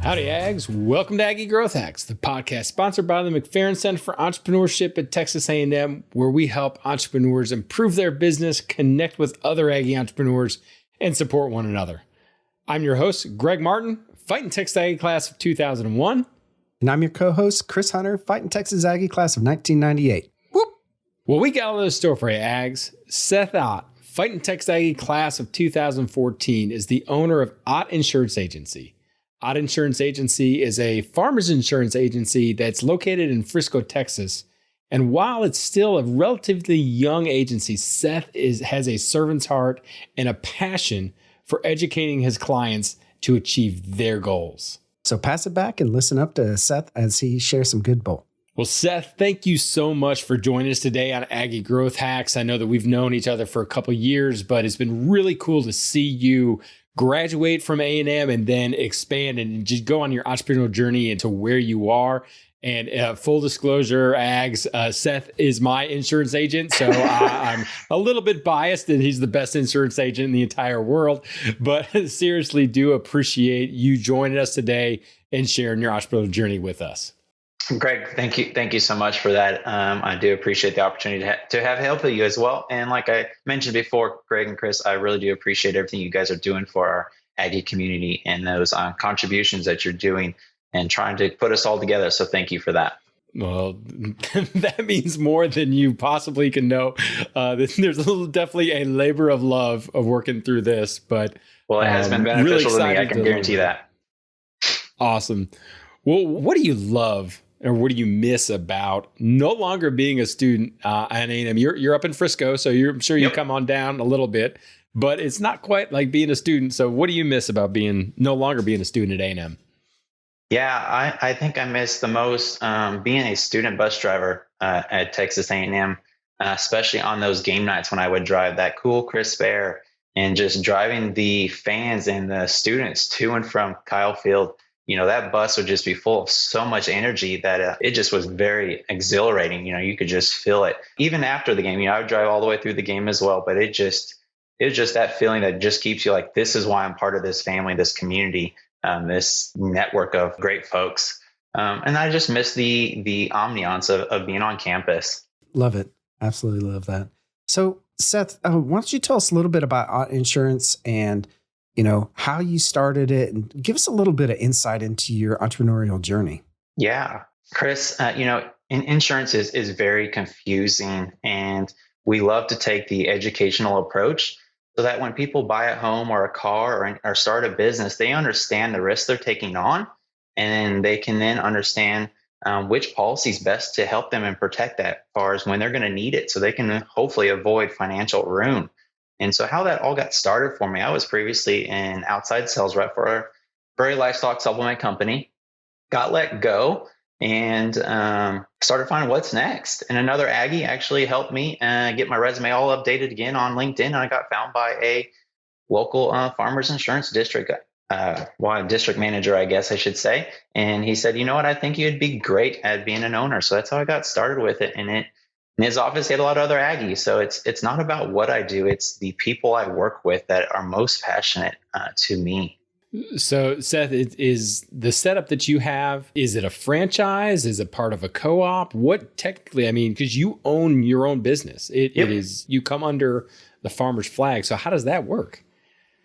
Howdy, Ags. Welcome to Aggie Growth Hacks, the podcast sponsored by the McFerrin Center for Entrepreneurship at Texas A&M, where we help entrepreneurs improve their business, connect with other Aggie entrepreneurs, and support one another. I'm your host, Greg Martin, Fighting Texas Aggie class of 2001. And I'm your co-host, Chris Hunter, Fighting Texas Aggie class of 1998. Whoop! Well, we got a little store for you, Ags. Seth Ott, Fighting Texas Aggie class of 2014, is the owner of Ott Insurance Agency. Ott Insurance Agency is a farmer's insurance agency that's located in Frisco, Texas. And while it's still a relatively young agency, Seth has a servant's heart and a passion for educating his clients to achieve their goals. So pass it back and listen up to Seth as he shares some good bull. Well, Seth, thank you so much for joining us today on Aggie Growth Hacks. I know that we've known each other for a couple of years, but it's been really cool to see you graduate from A&M and then expand and just go on your entrepreneurial journey into where you are. And full disclosure, Ags, Seth is my insurance agent, so I'm a little bit biased that he's the best insurance agent in the entire world. But seriously, do appreciate you joining us today and sharing your entrepreneurial journey with us. Greg, thank you so much for that. I do appreciate the opportunity to have help with you as well. And like I mentioned before, Greg and Chris, I really do appreciate everything you guys are doing for our Aggie community and those contributions that you're doing and trying to put us all together. So thank you for that. Well, that means more than you possibly can know. There's definitely a labor of love of working through this, but well, it has been beneficial to me. I can guarantee that. Awesome. Well, what do you love or what do you miss about no longer being a student at A&M? You're up in Frisco, so I'm sure you come on down a little bit, but it's not quite like being a student. So what do you miss about no longer being a student at A&M? Yeah, I think I miss the most being a student bus driver at Texas A&M, especially on those game nights when I would drive that cool, crisp air and just driving the fans and the students to and from Kyle Field. You know, that bus would just be full of so much energy that it just was very exhilarating. You know, you could just feel it. Even after the game, I would drive all the way through the game as well. But it was just that feeling that just keeps you like, this is why I'm part of this family, this community, this network of great folks. And I just miss the ambiance of being on campus. Love it. Absolutely love that. So, Seth, why don't you tell us a little bit about Ott Insurance and how you started it, and give us a little bit of insight into your entrepreneurial journey. Yeah, Chris, insurance is very confusing, and we love to take the educational approach so that when people buy a home or a car or start a business, they understand the risk they're taking on, and they can then understand which policy is best to help them and protect that as far as when they're going to need it, so they can hopefully avoid financial ruin. And so how that all got started for me, I was previously an outside sales rep for a very livestock supplement company, got let go, and started finding what's next. And another Aggie actually helped me get my resume all updated again on LinkedIn. And I got found by a local farmers insurance district, district manager, I guess I should say. And he said, you know what, I think you'd be great at being an owner. So that's how I got started with it. And in his office, he had a lot of other Aggies. So it's not about what I do. It's the people I work with that are most passionate to me. So, Seth, is the setup that you have, is it a franchise? Is it part of a co-op? What technically, because you own your own business. It is, you come under the farmer's flag. So how does that work?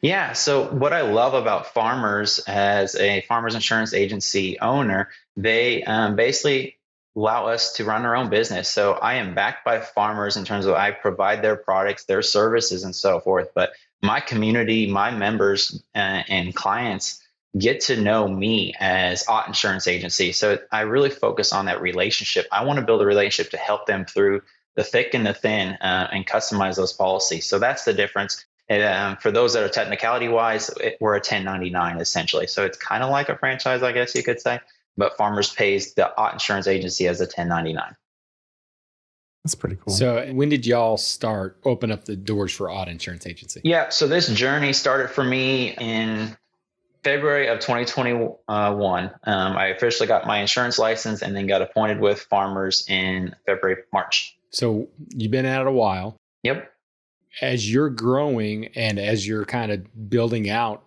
Yeah. So what I love about Farmers as a farmers insurance agency owner, they basically allow us to run our own business. So I am backed by farmers in terms of I provide their products, their services, and so forth. But my community, my members and clients get to know me as Ott Insurance Agency. So I really focus on that relationship. I want to build a relationship to help them through the thick and the thin and customize those policies. So that's the difference. For those that are technicality wise, we're a 1099 essentially. So it's kind of like a franchise, I guess you could say. But Farmers pays the Ott Insurance Agency as a 1099. That's pretty cool. So when did y'all open up the doors for Ott Insurance Agency? Yeah, so this journey started for me in February of 2021. I officially got my insurance license and then got appointed with Farmers in March. So you've been at it a while. Yep. As you're growing and as you're kind of building out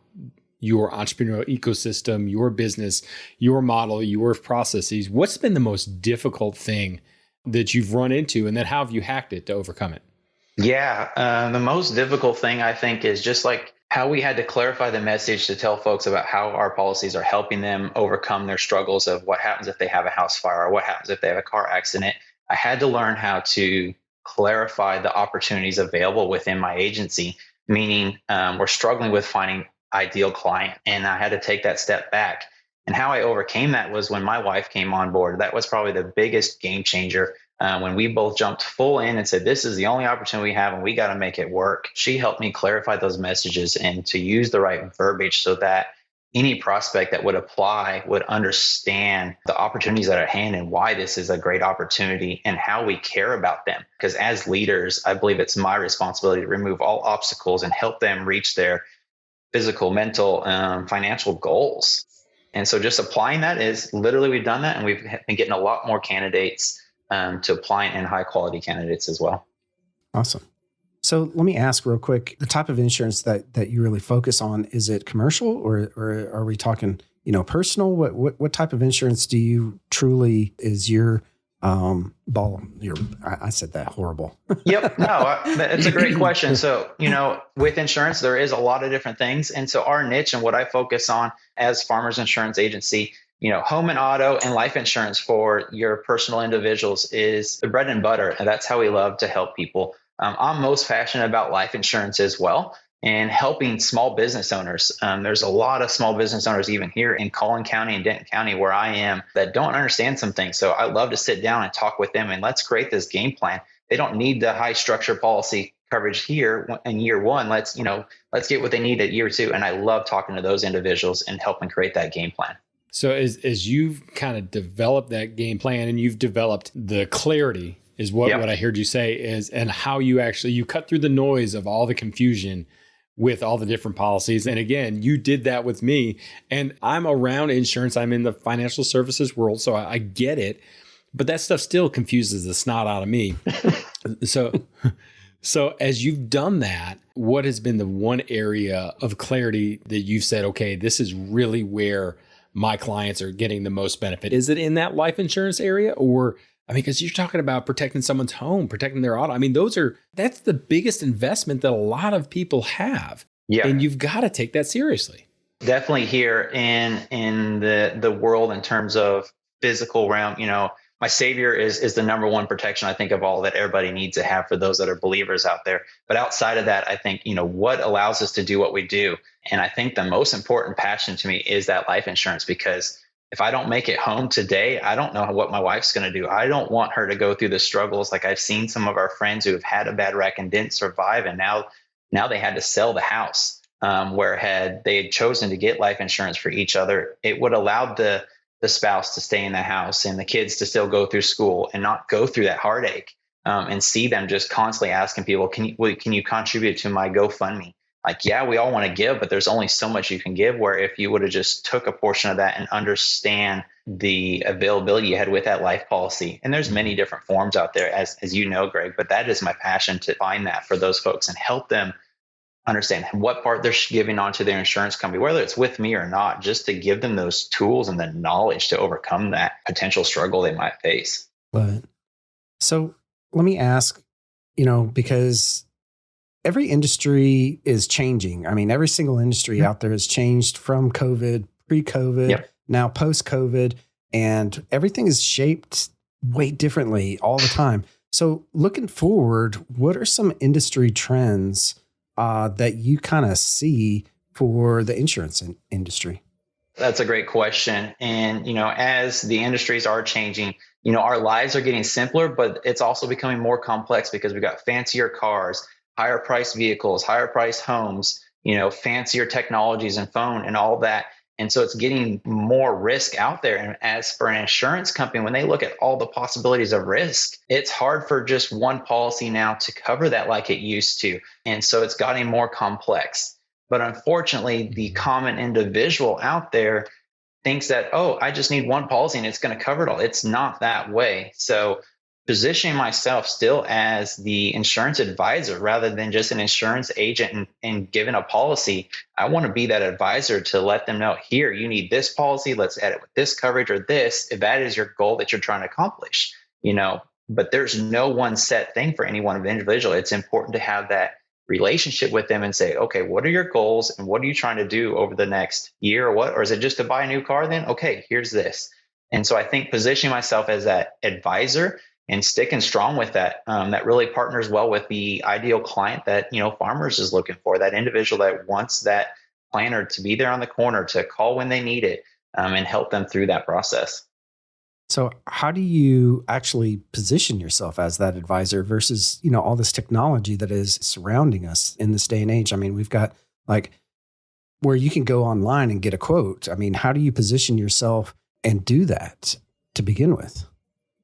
your entrepreneurial ecosystem, your business, your model, your processes, what's been the most difficult thing that you've run into, and then how have you hacked it to overcome it? Yeah, the most difficult thing I think is just like how we had to clarify the message to tell folks about how our policies are helping them overcome their struggles of what happens if they have a house fire or what happens if they have a car accident. I had to learn how to clarify the opportunities available within my agency, meaning we're struggling with finding ideal client. And I had to take that step back. And how I overcame that was when my wife came on board. That was probably the biggest game changer. When we both jumped full in and said, this is the only opportunity we have and we got to make it work. She helped me clarify those messages and to use the right verbiage so that any prospect that would apply would understand the opportunities that are at hand and why this is a great opportunity and how we care about them. Because as leaders, I believe it's my responsibility to remove all obstacles and help them reach their physical, mental, financial goals. And so just applying that is literally, we've done that and we've been getting a lot more candidates to apply and high quality candidates as well. Awesome. So let me ask real quick, the type of insurance that you really focus on, is it commercial or are we talking, personal? What type of insurance do you truly is your I said that horrible. Yep. No, it's a great question. So, with insurance, there is a lot of different things. And so our niche and what I focus on as Farmers Insurance Agency, home and auto and life insurance for your personal individuals is the bread and butter. And that's how we love to help people. I'm most passionate about life insurance as well and helping small business owners. There's a lot of small business owners, even here in Collin County and Denton County, where I am, that don't understand some things. So I love to sit down and talk with them and let's create this game plan. They don't need the high structure policy coverage here in year one. Let's get what they need at year two. And I love talking to those individuals and helping create that game plan. So as you've kind of developed that game plan and you've developed the clarity is what I heard you say is, and how you cut through the noise of all the confusion with all the different policies. And again, you did that with me, and I'm around insurance. I'm in the financial services world, so I get it, but that stuff still confuses the snot out of me. So as you've done that, what has been the one area of clarity that you've said, okay, this is really where my clients are getting the most benefit? Is it in that life insurance area? Or, because you're talking about protecting someone's home, protecting their auto. That's the biggest investment that a lot of people have. Yeah. And you've got to take that seriously. Definitely here in the world in terms of physical realm, my savior is the number one protection, I think, of all that everybody needs to have for those that are believers out there. But outside of that, I think, what allows us to do what we do. And I think the most important passion to me is that life insurance, because if I don't make it home today, I don't know what my wife's going to do. I don't want her to go through the struggles. Like I've seen some of our friends who have had a bad wreck and didn't survive. And now they had to sell the house, where had they had chosen to get life insurance for each other, it would allow the spouse to stay in the house and the kids to still go through school and not go through that heartache, and see them just constantly asking people, can you contribute to my GoFundMe? Like, yeah, we all want to give, but there's only so much you can give, where if you would have just took a portion of that and understand the availability you had with that life policy. And there's many different forms out there, as you know, Greg, but that is my passion, to find that for those folks and help them understand what part they're giving onto their insurance company, whether it's with me or not, just to give them those tools and the knowledge to overcome that potential struggle they might face. Love it. So let me ask, because every industry is changing. Every single industry out there has changed from COVID, pre-COVID, now post-COVID, and everything is shaped way differently all the time. So looking forward, what are some industry trends that you kind of see for the insurance industry? That's a great question. And, as the industries are changing, our lives are getting simpler, but it's also becoming more complex because we've got fancier cars, higher priced vehicles, higher priced homes, fancier technologies and phone and all that. And so it's getting more risk out there. And as for an insurance company, when they look at all the possibilities of risk, it's hard for just one policy now to cover that like it used to. And so it's gotten more complex. But unfortunately, the common individual out there thinks that, I just need one policy and it's going to cover it all. It's not that way. So positioning myself still as the insurance advisor rather than just an insurance agent and given a policy. I want to be that advisor to let them know, here, you need this policy. Let's add it with this coverage or this, if that is your goal that you're trying to accomplish, but there's no one set thing for any one individual. It's important to have that relationship with them and say, okay, what are your goals and what are you trying to do over the next year or is it just to buy a new car then? Okay, here's this. And so I think positioning myself as that advisor and sticking strong with that, that really partners well with the ideal client that, Farmers is looking for, that individual that wants that planner to be there on the corner, to call when they need it, and help them through that process. So how do you actually position yourself as that advisor versus, all this technology that is surrounding us in this day and age? I mean, we've got like where you can go online and get a quote. I mean, how do you position yourself and do that to begin with?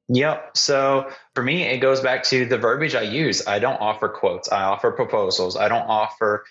Yep. So for me, it goes back to the verbiage I use. I don't offer quotes. I offer proposals. I don't offer,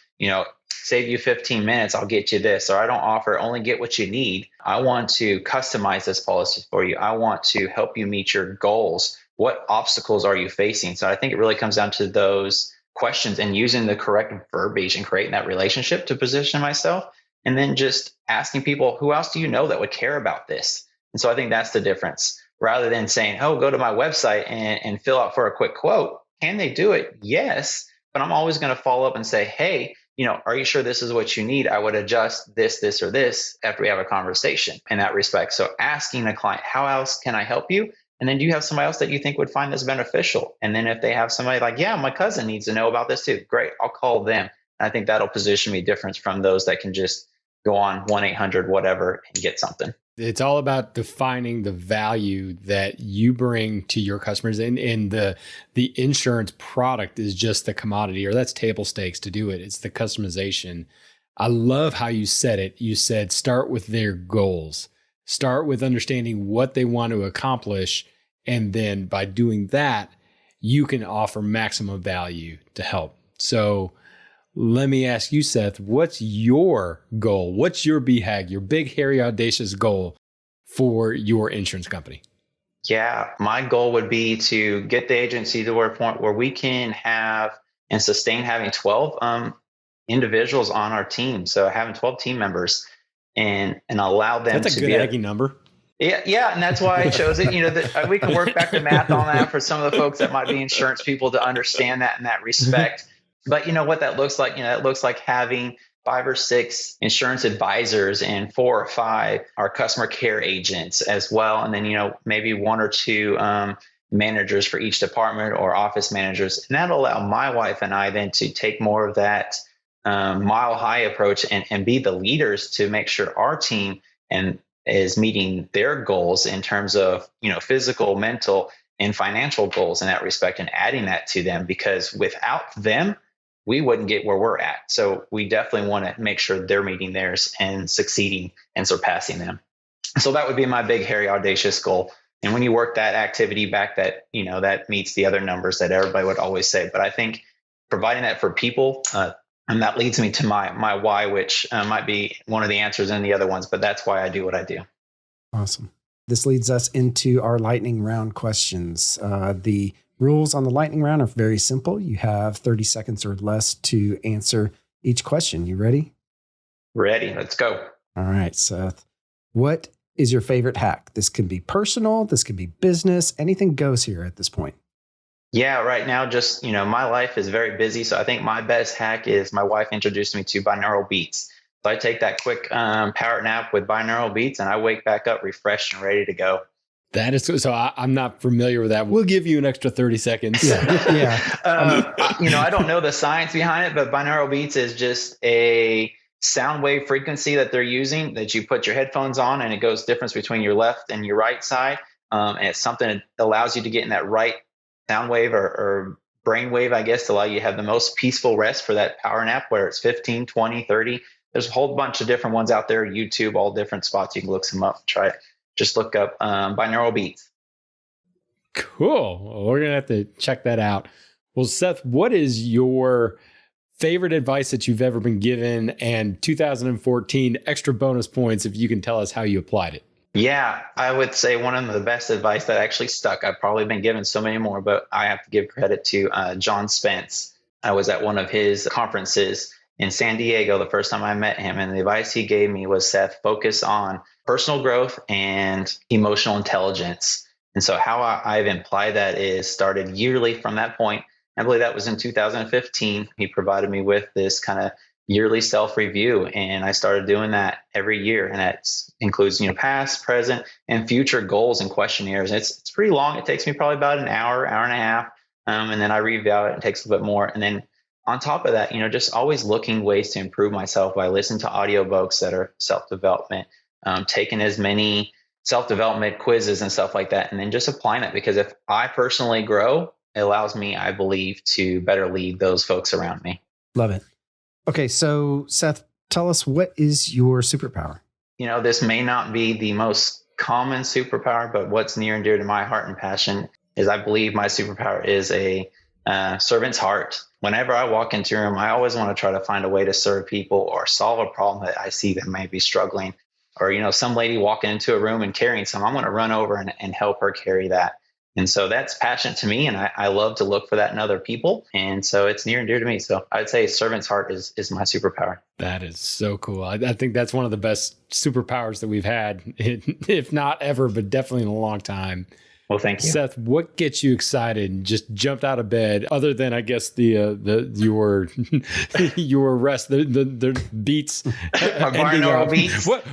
save you 15 minutes, I'll get you this. Or I don't offer only get what you need. I want to customize this policy for you. I want to help you meet your goals. What obstacles are you facing? So I think it really comes down to those questions and using the correct verbiage and creating that relationship to position myself. And then just asking people, who else do you know that would care about this? And so I think that's the difference. Rather than saying, oh, go to my website and fill out for a quick quote. Can they do it? Yes. But I'm always going to follow up and say, hey, are you sure this is what you need? I would adjust this, or this after we have a conversation in that respect. So asking the client, how else can I help you? And then do you have somebody else that you think would find this beneficial? And then if they have somebody like, yeah, my cousin needs to know about this too. Great. I'll call them. And I think that'll position me different from those that can just go on 1-800 whatever and get something. It's all about defining the value that you bring to your customers, and the insurance product is just the commodity, or that's table stakes to do it. It's the customization. I love how you said it. You said start with their goals, start with understanding what they want to accomplish, and then by doing that, you can offer maximum value to help. So let me ask you, Seth, what's your goal? What's your BHAG, your big, hairy, audacious goal for your insurance company? Yeah, my goal would be to get the agency to a point where we can have and sustain having 12 individuals on our team. So having 12 team members and allow them That's to a be good Aggie number. Yeah, and that's why I chose it. We can work back the math on that for some of the folks that might be insurance people to understand that in that respect. But what that looks like, it looks like having 5 or 6 insurance advisors and 4 or 5 are customer care agents as well. And then, maybe 1 or 2 managers for each department or office managers. And that'll allow my wife and I then to take more of that mile high approach and be the leaders to make sure our team is meeting their goals in terms of, physical, mental, and financial goals in that respect, and adding that to them, because without them, we wouldn't get where we're at. So we definitely want to make sure they're meeting theirs and succeeding and surpassing them. So that would be my big, hairy, audacious goal. And when you work that activity back, that, that meets the other numbers that everybody would always say. But I think providing that for people, and that leads me to my why, which might be one of the answers in the other ones, but that's why I do what I do. Awesome. This leads us into our lightning round questions. The rules on the lightning round are very simple. You have 30 seconds or less to answer each question. You ready? Ready. Let's go. All right, Seth. What is your favorite hack? This can be personal. This can be business. Anything goes here at this point. Yeah, right now, just, my life is very busy. So I think my best hack is my wife introduced me to binaural beats. So I take that quick power nap with binaural beats and I wake back up refreshed and ready to go. That is so. I'm not familiar with that. We'll give you an extra 30 seconds. Yeah. I don't know the science behind it, but binaural beats is just a sound wave frequency that they're using that you put your headphones on, and it goes difference between your left and your right side. And it's something that allows you to get in that right sound wave or brain wave, I guess, to allow you to have the most peaceful rest for that power nap, where it's 15, 20, 30. There's a whole bunch of different ones out there, YouTube, all different spots. You can look them up, try it. Just look up binaural beats. Cool. Well, we're going to have to check that out. Well, Seth, what is your favorite advice that you've ever been given, and 2014 extra bonus points if you can tell us how you applied it? Yeah, I would say one of the best advice that actually stuck. I've probably been given so many more, but I have to give credit to John Spence. I was at one of his conferences in San Diego the first time I met him, and the advice he gave me was, Seth, focus on personal growth and emotional intelligence. And so how I've implied that is started yearly from that point. I believe that was in 2015. He provided me with this kind of yearly self-review, and I started doing that every year, and that includes past, present, and future goals and questionnaires. It's pretty long. It takes me probably about an hour and a half, and then I review it. It takes a little bit more, and then on top of that, just always looking ways to improve myself by listening to audiobooks that are self-development, taking as many self-development quizzes and stuff like that, and then just applying that, because if I personally grow, it allows me, I believe, to better lead those folks around me. Love it. Okay, so Seth, tell us, what is your superpower? This may not be the most common superpower, but what's near and dear to my heart and passion is I believe my superpower is a servant's heart. Whenever I walk into a room, I always want to try to find a way to serve people or solve a problem that I see that may be struggling. Or, some lady walking into a room and carrying some, I'm going to run over and help her carry that. And so that's passion to me, and I love to look for that in other people. And so it's near and dear to me. So I'd say servant's heart is my superpower. That is so cool. I think that's one of the best superpowers that we've had, if not ever, but definitely in a long time. Well, thank you. Seth, what gets you excited and just jumped out of bed, other than, I guess, your rest, the beats, our binaural beats. What,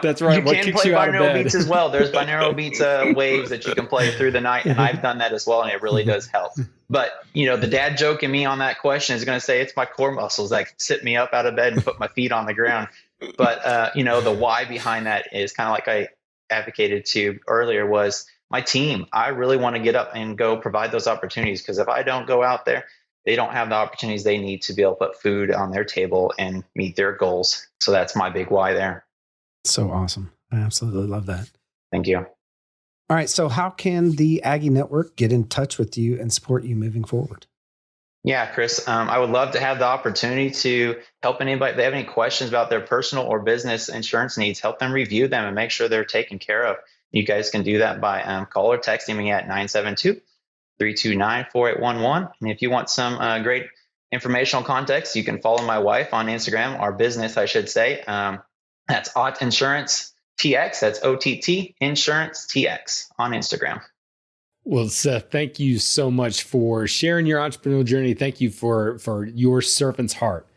that's right. You can play binaural beats as well. There's binaural beats waves that you can play through the night, and I've done that as well, and it really does help. But the dad joke in me on that question is going to say it's my core muscles that sit me up out of bed and put my feet on the ground. But the why behind that is kind of like I advocated to earlier, was my team. I really want to get up and go provide those opportunities, because if I don't go out there, they don't have the opportunities they need to be able to put food on their table and meet their goals. So that's my big why there. So awesome. I absolutely love that. Thank you. All right. So how can the Aggie Network get in touch with you and support you moving forward? Yeah, Chris, I would love to have the opportunity to help anybody. If they have any questions about their personal or business insurance needs, help them review them and make sure they're taken care of. You guys can do that by call or texting me at 972-329-4811. And if you want some great informational context, you can follow my wife on Instagram, our business, I should say. That's Ott Insurance TX. That's OTT Insurance TX on Instagram. Well, Seth, thank you so much for sharing your entrepreneurial journey. Thank you for your servant's heart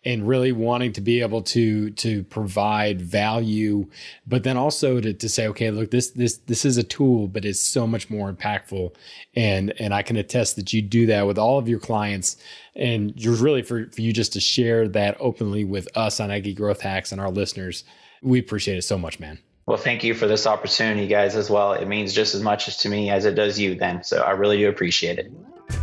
and really wanting to be able to provide value, but then also to say, okay, look, this is a tool, but it's so much more impactful. And I can attest that you do that with all of your clients. And you're really for you just to share that openly with us on Aggie Growth Hacks and our listeners. We appreciate it so much, man. Well, thank you for this opportunity, guys, as well. It means just as much to me as it does you then. So I really do appreciate it.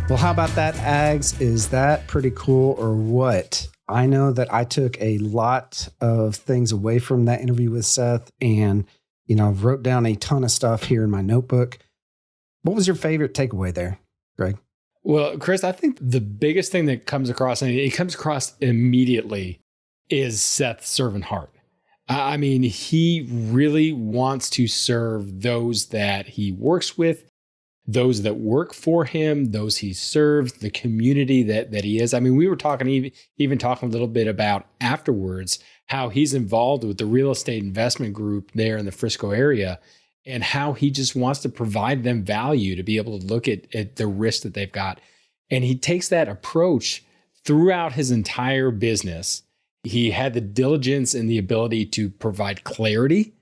Well, how about that, Ags? Is that pretty cool or what? I know that I took a lot of things away from that interview with Seth and, wrote down a ton of stuff here in my notebook. What was your favorite takeaway there, Greg? Well, Chris, I think the biggest thing that comes across, and it comes across immediately, is Seth's servant heart. I mean, he really wants to serve those that he works with, those that work for him, those he serves, the community that he is. I mean, we were talking, even talking a little bit about afterwards, how he's involved with the real estate investment group there in the Frisco area, and how he just wants to provide them value to be able to look at the risk that they've got. And he takes that approach throughout his entire business. He had the diligence and the ability to provide clarity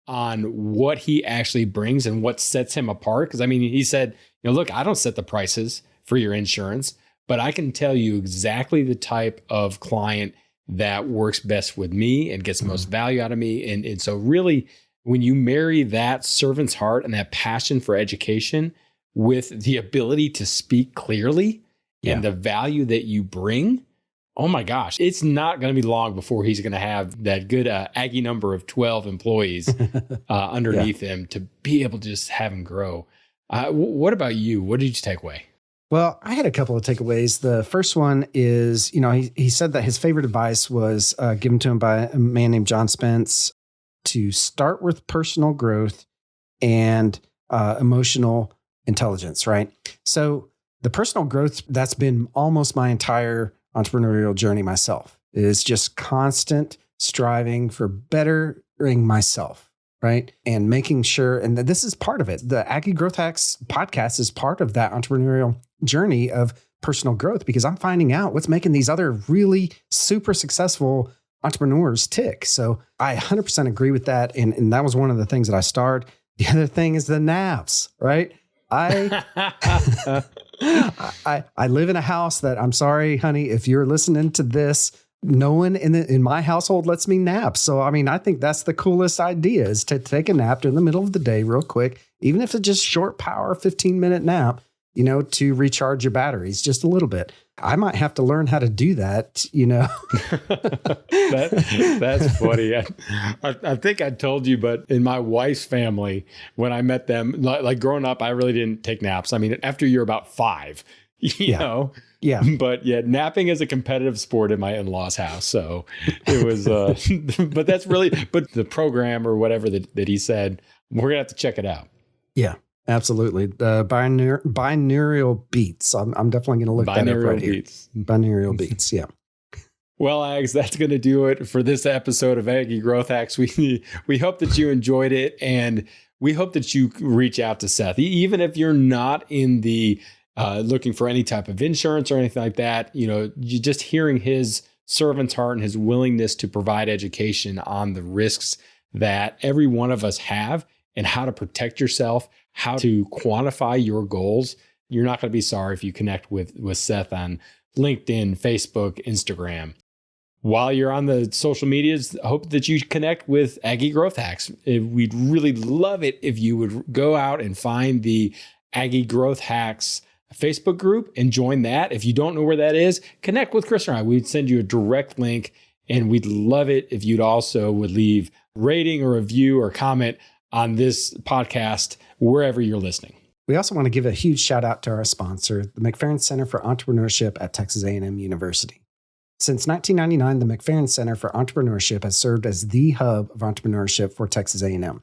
on what he actually brings and what sets him apart. Because I mean, he said, look, I don't set the prices for your insurance, but I can tell you exactly the type of client that works best with me and gets the most value out of me. And so really, when you marry that servant's heart and that passion for education with the ability to speak clearly and the value that you bring, oh my gosh, it's not going to be long before he's going to have that good Aggie number of 12 employees underneath him to be able to just have him grow. What about you? What did you take away? Well, I had a couple of takeaways. The first one is, he said that his favorite advice was given to him by a man named John Spence to start with personal growth and emotional intelligence, right? So the personal growth, that's been almost my entire entrepreneurial journey myself, is just constant striving for bettering myself, right? And making sure, and this is part of it. The Aggie Growth Hacks podcast is part of that entrepreneurial journey of personal growth, because I'm finding out what's making these other really super successful entrepreneurs tick. So I 100% agree with that. And that was one of the things that I started. The other thing is the naps, right? I live in a house that, I'm sorry, honey, if you're listening to this, no one in my household lets me nap. So, I mean, I think that's the coolest idea, is to take a nap in the middle of the day real quick, even if it's just short power, 15-minute nap, to recharge your batteries just a little bit. I might have to learn how to do that, That's funny. I think I told you, but in my wife's family, when I met them, like growing up, I really didn't take naps. I mean, after you're about 5, you know? Yeah. But yeah, napping is a competitive sport in my in-laws' house. So it was, but that's really, but the program or whatever that he said, we're going to have to check it out. Yeah. Absolutely. The binaural beats. I'm definitely going to look that up right here. Binaural beats. Yeah. Well, Ags, that's going to do it for this episode of Aggie Growth Hacks. We hope that you enjoyed it, and we hope that you reach out to Seth, even if you're not in the looking for any type of insurance or anything like that. You just hearing his servant's heart and his willingness to provide education on the risks that every one of us have and how to protect yourself, how to quantify your goals. You're not going to be sorry if you connect with Seth on LinkedIn, Facebook, Instagram. While you're on the social medias, I hope that you connect with Aggie Growth Hacks. We'd really love it if you would go out and find the Aggie Growth Hacks Facebook group and join that. If you don't know where that is, connect with Chris or I. We'd send you a direct link, and we'd love it if you'd also would leave rating or review or comment on this podcast, wherever you're listening. We also want to give a huge shout out to our sponsor, the McFerrin Center for Entrepreneurship at Texas A&M University. Since 1999, the McFerrin Center for Entrepreneurship has served as the hub of entrepreneurship for Texas A&M.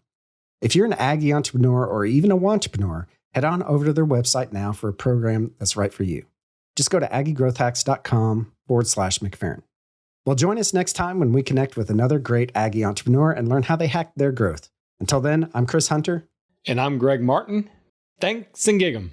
If you're an Aggie entrepreneur or even a wantrepreneur, head on over to their website now for a program that's right for you. Just go to aggiegrowthhacks.com/McFerrin. Well, join us next time when we connect with another great Aggie entrepreneur and learn how they hack their growth. Until then, I'm Chris Hunter. And I'm Greg Martin. Thanks and gig 'em.